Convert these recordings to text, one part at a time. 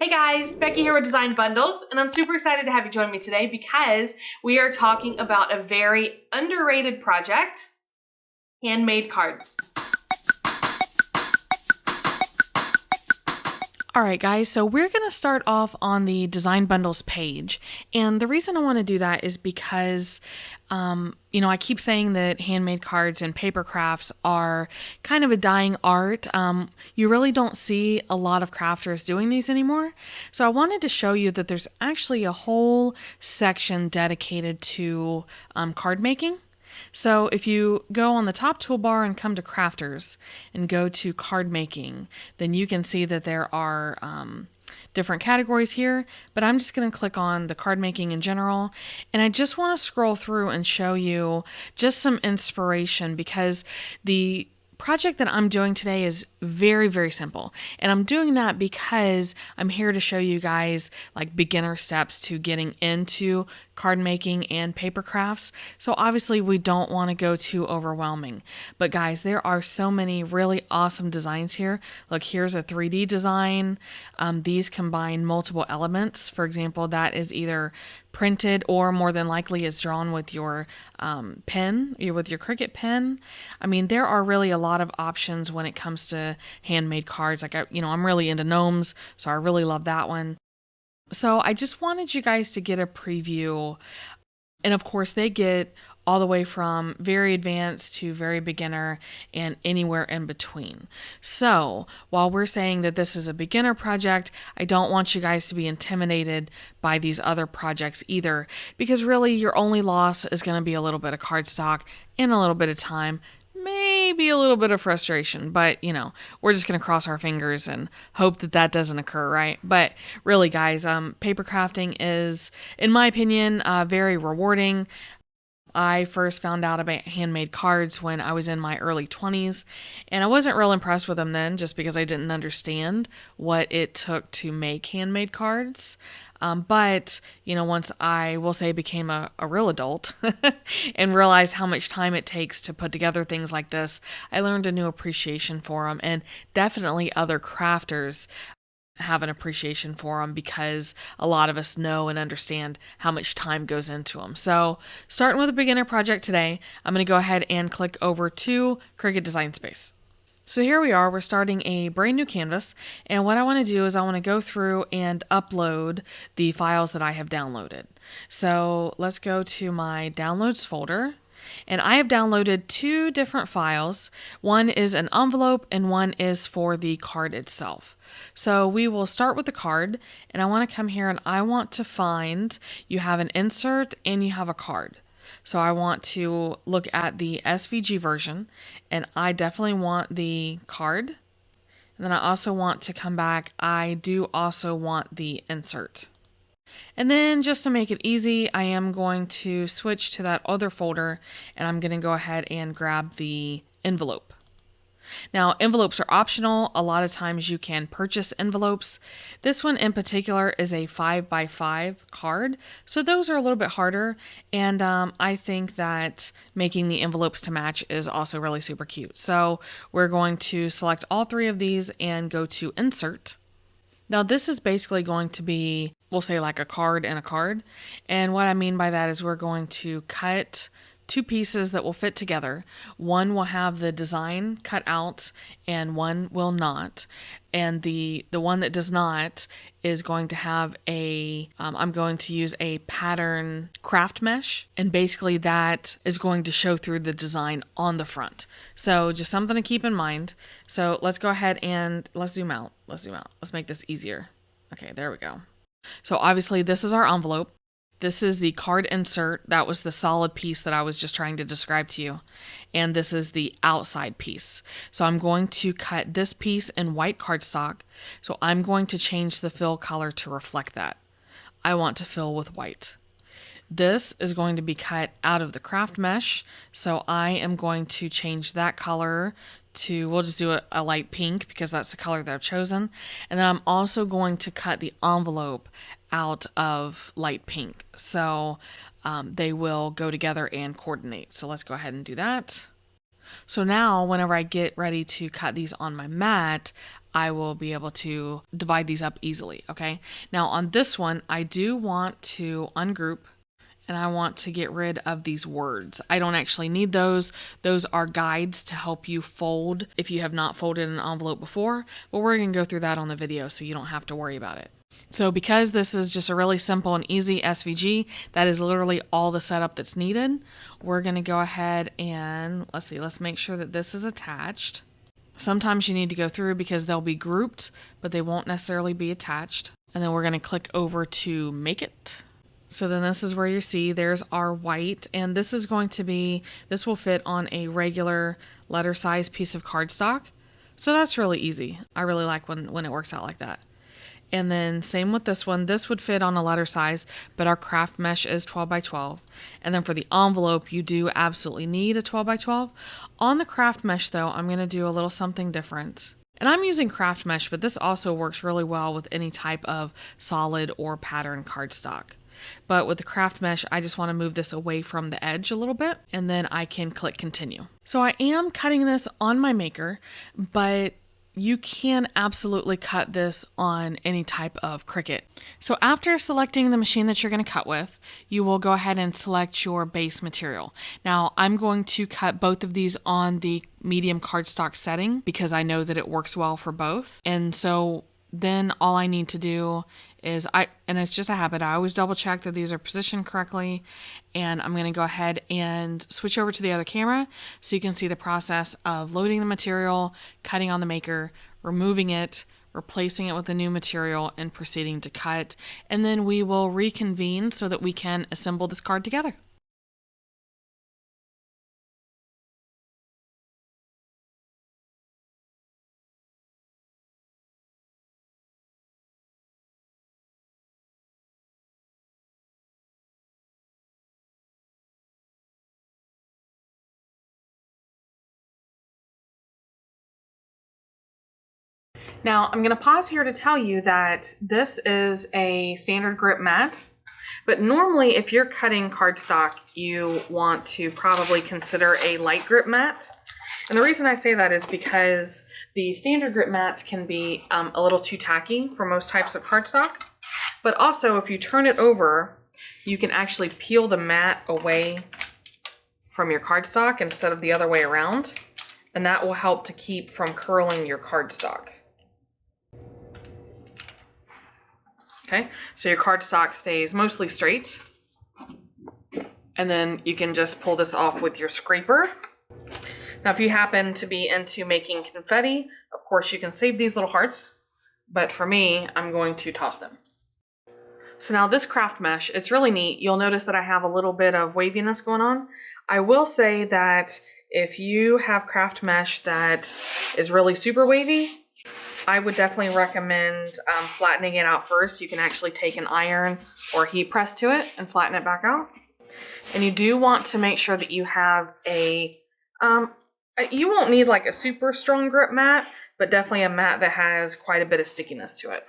Hey guys, Becky here with Design Bundles, and I'm super excited to have you join me today because we are talking about a very underrated project, handmade cards. All right, guys, so we're going to start off on the Design Bundles page. And the reason I want to do that is because, I keep saying that handmade cards and paper crafts are kind of a dying art. You really don't see a lot of crafters doing these anymore. So I wanted to show you that there's actually a whole section dedicated to card making. So if you go on the top toolbar and come to crafters and go to card making, then you can see that there are different categories here, but I'm just going to click on the card making in general. And I just want to scroll through and show you just some inspiration because the project that I'm doing today is very, very simple. And I'm doing that because I'm here to show you guys like beginner steps to getting into card making and paper crafts. So obviously we don't want to go too overwhelming. But guys, there are so many really awesome designs here. Look, here's a 3D design. These combine multiple elements. For example, that is either printed or more than likely is drawn with your pen, with your Cricut pen. I mean, there are really a lot of options when it comes to handmade cards. Like, I'm really into gnomes, so I really love that one. So I just wanted you guys to get a preview. And of course, they get all the way from very advanced to very beginner and anywhere in between. So while we're saying that this is a beginner project, I don't want you guys to be intimidated by these other projects either, because really your only loss is going to be a little bit of cardstock and a little bit of time. Maybe a little bit of frustration, but we're just going to cross our fingers and hope that that doesn't occur, right? But really, guys, paper crafting is, in my opinion, very rewarding. I first found out about handmade cards when I was in my early 20s, and I wasn't real impressed with them then just because I didn't understand what it took to make handmade cards. But once I will say became a real adult and realized how much time it takes to put together things like this, I learned a new appreciation for them, and definitely other crafters have an appreciation for them because a lot of us know and understand how much time goes into them. So starting with a beginner project today, I'm going to go ahead and click over to Cricut Design Space. So here we are, we're starting a brand new canvas, and what I want to do is I want to go through and upload the files that I have downloaded. So let's go to my downloads folder. And I have downloaded two different files. One is an envelope and one is for the card itself. So we will start with the card, and I want to come here and I want to find, you have an insert and you have a card. So I want to look at the SVG version, and I definitely want the card. And then I also want to come back, I do also want the insert. And then just to make it easy, I am going to switch to that other folder, and I'm going to go ahead and grab the envelope. Now, envelopes are optional. A lot of times you can purchase envelopes. This one in particular is a 5x5 card, so those are a little bit harder, and I think that making the envelopes to match is also really super cute. So we're going to select all three of these and go to Insert. Now this is basically going to be, we'll say like a card and a card. And what I mean by that is we're going to cut two pieces that will fit together. One will have the design cut out and one will not. And the one that does not is going to have I'm going to use a pattern craft mesh, and basically that is going to show through the design on the front. So just something to keep in mind. So let's go ahead and let's zoom out. Let's make this easier. Okay, there we go. So obviously this is our envelope. This is the card insert. That was the solid piece that I was just trying to describe to you. And this is the outside piece. So I'm going to cut this piece in white cardstock. So I'm going to change the fill color to reflect that. I want to fill with white. This is going to be cut out of the craft mesh. So I am going to change that color to, we'll just do a light pink because that's the color that I've chosen. And then I'm also going to cut the envelope out of light pink. So they will go together and coordinate. So let's go ahead and do that. So now whenever I get ready to cut these on my mat, I will be able to divide these up easily, okay? Now on this one, I do want to ungroup and I want to get rid of these words. I don't actually need those. Those are guides to help you fold if you have not folded an envelope before, but we're gonna go through that on the video so you don't have to worry about it. So because this is just a really simple and easy SVG, that is literally all the setup that's needed. We're gonna go ahead and, let's make sure that this is attached. Sometimes you need to go through because they'll be grouped, but they won't necessarily be attached. And then we're gonna click over to Make It. So then this is where you see there's our white, and this will fit on a regular letter size piece of cardstock. So that's really easy. I really like when it works out like that. And then same with this one. This would fit on a letter size, but our craft mesh is 12 by 12. And then for the envelope, you do absolutely need a 12 by 12. On the craft mesh though, I'm gonna do a little something different. And I'm using craft mesh, but this also works really well with any type of solid or pattern cardstock. But with the craft mesh, I just want to move this away from the edge a little bit, and then I can click continue. So I am cutting this on my maker, but you can absolutely cut this on any type of Cricut. So after selecting the machine that you're going to cut with, you will go ahead and select your base material. Now I'm going to cut both of these on the medium cardstock setting because I know that it works well for both. And so then all I need to do is and it's just a habit, I always double check that these are positioned correctly, and I'm going to go ahead and switch over to the other camera so you can see the process of loading the material, cutting on the maker, removing it, replacing it with the new material, and proceeding to cut. And then we will reconvene so that we can assemble this card together. Now I'm going to pause here to tell you that this is a standard grip mat, but normally if you're cutting cardstock, you want to probably consider a light grip mat. And the reason I say that is because the standard grip mats can be a little too tacky for most types of cardstock, but also if you turn it over, you can actually peel the mat away from your cardstock instead of the other way around, and that will help to keep from curling your cardstock. Okay, so your cardstock stays mostly straight. And then you can just pull this off with your scraper. Now, if you happen to be into making confetti, of course you can save these little hearts, but for me, I'm going to toss them. So now this craft mesh, it's really neat. You'll notice that I have a little bit of waviness going on. I will say that if you have craft mesh that is really super wavy, I would definitely recommend flattening it out first. You can actually take an iron or heat press to it and flatten it back out. And you do want to make sure that you have a, you won't need like a super strong grip mat, but definitely a mat that has quite a bit of stickiness to it.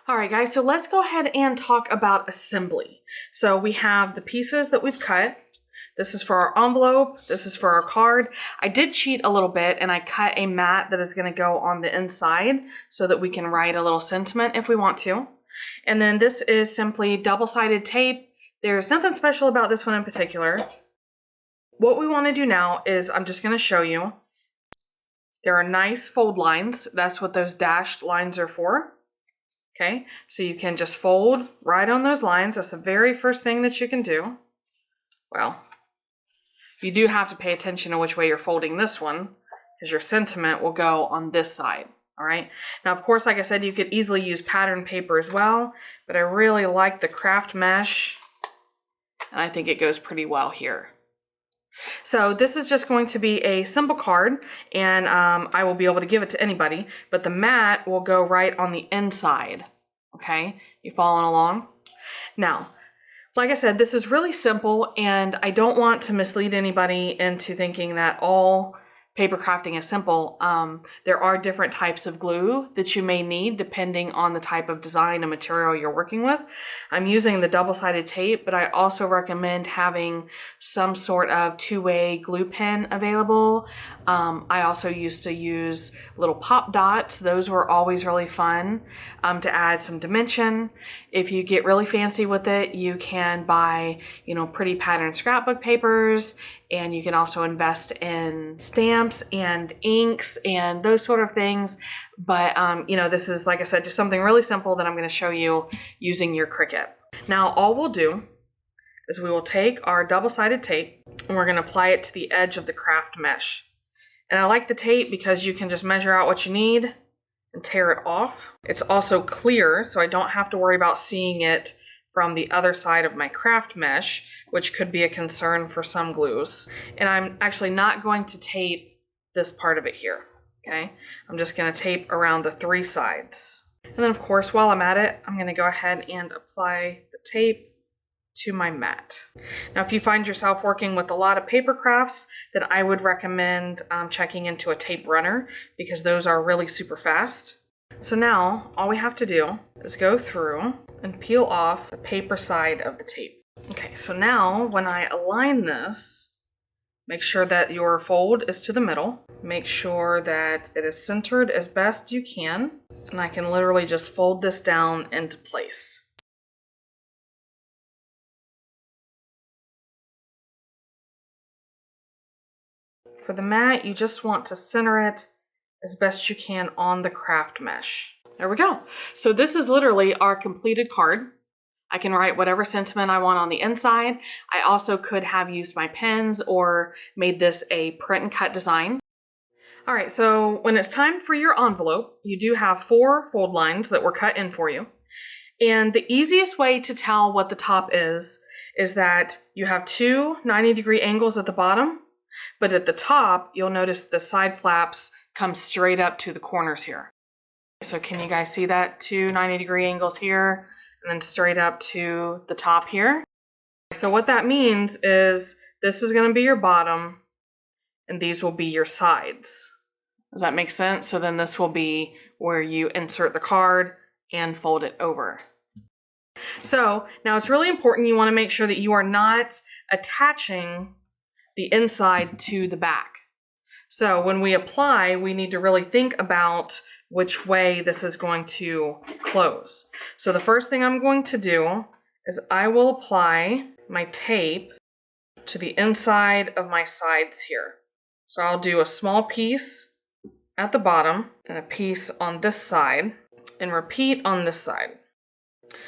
All right, guys, so let's go ahead and talk about assembly. So we have the pieces that we've cut. This is for our envelope. This is for our card. I did cheat a little bit and I cut a mat that is going to go on the inside so that we can write a little sentiment if we want to. And then this is simply double-sided tape. There's nothing special about this one in particular. What we want to do now is I'm just going to show you. There are nice fold lines. That's what those dashed lines are for. Okay, so you can just fold right on those lines. That's the very first thing that you can do. Well, you do have to pay attention to which way you're folding this one because your sentiment will go on this side. All right. Now, of course, like I said, you could easily use pattern paper as well, but I really like the craft mesh and I think it goes pretty well here. So this is just going to be a simple card and I will be able to give it to anybody, but the mat will go right on the inside. Okay, you following along? Now, Like I said, this is really simple, and I don't want to mislead anybody into thinking that all paper crafting is simple. There are different types of glue that you may need depending on the type of design and material you're working with. I'm using the double-sided tape, but I also recommend having some sort of two-way glue pen available. I also used to use little pop dots. Those were always really fun to add some dimension. If you get really fancy with it, you can buy, pretty patterned scrapbook papers, and you can also invest in stamps and inks and those sort of things. But, this is, like I said, just something really simple that I'm going to show you using your Cricut. Now, all we'll do is we will take our double-sided tape and we're going to apply it to the edge of the craft mesh. And I like the tape because you can just measure out what you need and tear it off. It's also clear, so I don't have to worry about seeing it from the other side of my craft mesh, which could be a concern for some glues. And I'm actually not going to tape this part of it here, okay? I'm just gonna tape around the 3 sides. And then of course, while I'm at it, I'm gonna go ahead and apply the tape to my mat. Now, if you find yourself working with a lot of paper crafts, then I would recommend checking into a tape runner because those are really super fast. So now all we have to do is go through and peel off the paper side of the tape. Okay, so now when I align this, make sure that your fold is to the middle. Make sure that it is centered as best you can. And I can literally just fold this down into place. For the mat, you just want to center it as best you can on the craft mesh. There we go. So this is literally our completed card. I can write whatever sentiment I want on the inside. I also could have used my pens or made this a print and cut design. All right, so when it's time for your envelope, you do have 4 fold lines that were cut in for you. And the easiest way to tell what the top is that you have 2 90-degree angles at the bottom, but at the top, you'll notice the side flaps come straight up to the corners here. So can you guys see that? 2 90-degree angles here, and then straight up to the top here. So what that means is this is going to be your bottom, and these will be your sides. Does that make sense? So then this will be where you insert the card and fold it over. So now it's really important, you want to make sure that you are not attaching the inside to the back. So when we apply, we need to really think about which way this is going to close. So the first thing I'm going to do is I will apply my tape to the inside of my sides here. So I'll do a small piece at the bottom and a piece on this side and repeat on this side.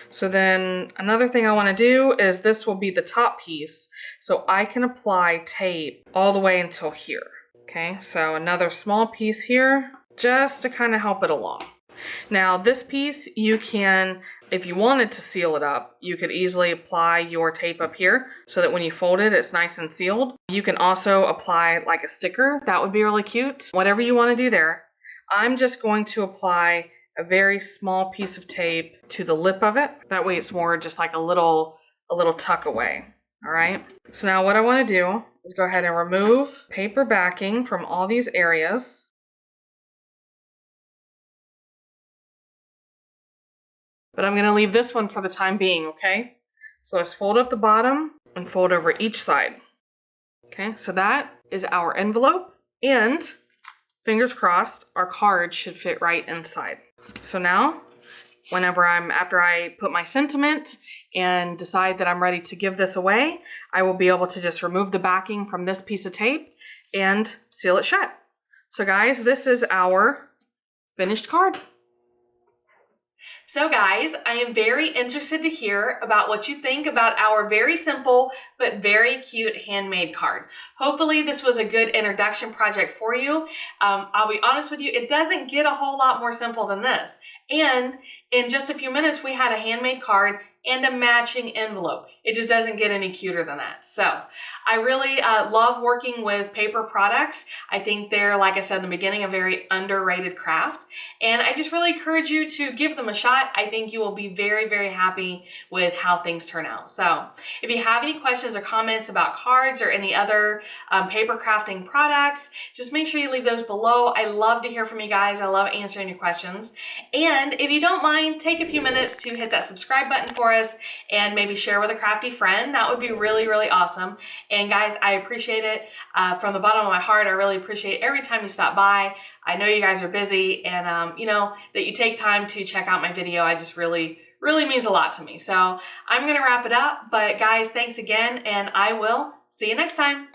So then another thing I want to do is this will be the top piece, so I can apply tape all the way until here. Okay, so another small piece here just to kind of help it along. Now this piece, you can, if you wanted to seal it up, you could easily apply your tape up here so that when you fold it, it's nice and sealed. You can also apply like a sticker. That would be really cute. Whatever you want to do there. I'm just going to apply a very small piece of tape to the lip of it. That way it's more just like a little tuck away. All right. So now what I want to do is go ahead and remove paper backing from all these areas. But I'm going to leave this one for the time being, okay? So let's fold up the bottom and fold over each side. Okay, so that is our envelope, and fingers crossed, our card should fit right inside. So now, after I put my sentiment and decide that I'm ready to give this away, I will be able to just remove the backing from this piece of tape and seal it shut. So guys, this is our finished card. So guys, I am very interested to hear about what you think about our very simple but very cute handmade card. Hopefully this was a good introduction project for you. I'll be honest with you, it doesn't get a whole lot more simple than this. And in just a few minutes, we had a handmade card and a matching envelope. it just doesn't get any cuter than that. So I really love working with paper products. I think they're, like I said in the beginning, a very underrated craft. And I just really encourage you to give them a shot. I think you will be very, very happy with how things turn out. So if you have any questions or comments about cards or any other paper crafting products, just make sure you leave those below. I love to hear from you guys. I love answering your questions. And if you don't mind, take a few minutes to hit that subscribe button for us and maybe share with a crafty friend. That would be really, really awesome. And guys, I appreciate it from the bottom of my heart. I really appreciate every time you stop by. I know you guys are busy, and you know, that you take time to check out my video. I just really means a lot to me. So I'm gonna wrap it up, but guys, thanks again, and I will see you next time.